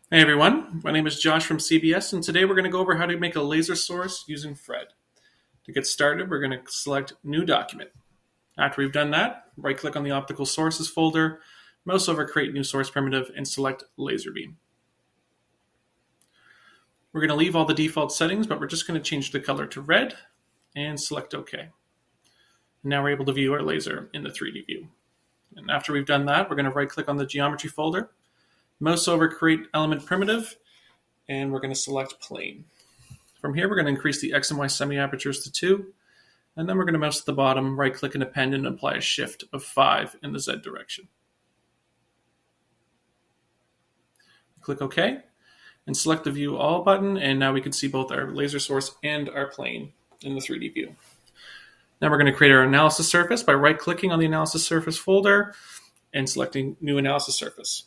Hey everyone, my name is Josh from CBS, and today we're going to go over how to make a laser source using FRED. To get started, we're going to select New Document. After we've done that, right-click on the Optical Sources folder, mouse over Create New Source Primitive, and select Laser Beam. We're going to leave all the default settings, but we're just going to change the color to red, and select OK. And now we're able to view our laser in the 3D view. And after we've done that, we're going to right-click on the Geometry folder, mouse over Create Element Primitive, and we're going to select Plane. From here, we're going to increase the X and Y semi-apertures to 2, and then we're going to mouse to the bottom, right-click and append, and apply a shift of 5 in the Z direction. Click OK, and select the View All button, and now we can see both our laser source and our plane in the 3D view. Now we're going to create our analysis surface by right-clicking on the Analysis Surface folder and selecting New Analysis Surface.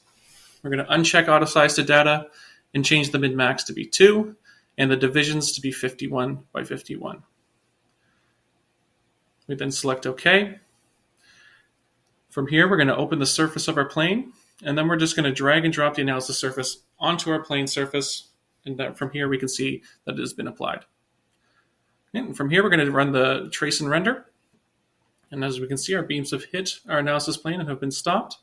We're going to uncheck Auto Size to Data and change the min-max to be 2 and the divisions to be 51 by 51. We then select OK. From here, we're going to open the surface of our plane, and then we're just going to drag and drop the analysis surface onto our plane surface, and then from here we can see that it has been applied. And from here, we're going to run the trace and render, and as we can see, our beams have hit our analysis plane and have been stopped.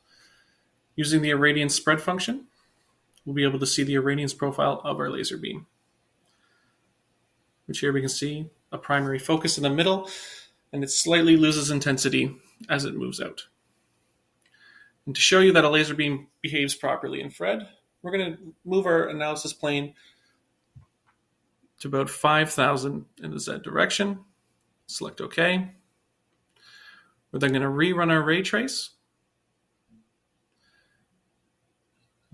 Using the irradiance spread function, we'll be able to see the irradiance profile of our laser beam, which here we can see a primary focus in the middle, and it slightly loses intensity as it moves out. And to show you that a laser beam behaves properly in FRED, we're going to move our analysis plane to about 5,000 in the Z direction. Select OK. We're then going to rerun our ray trace.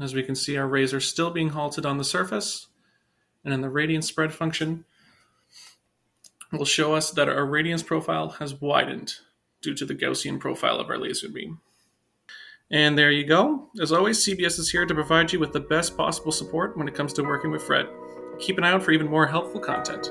As we can see, our rays are still being halted on the surface, and in the radiance spread function, will show us that our radiance profile has widened due to the Gaussian profile of our laser beam. And there you go. As always, CBS is here to provide you with the best possible support when it comes to working with FRED. Keep an eye out for even more helpful content.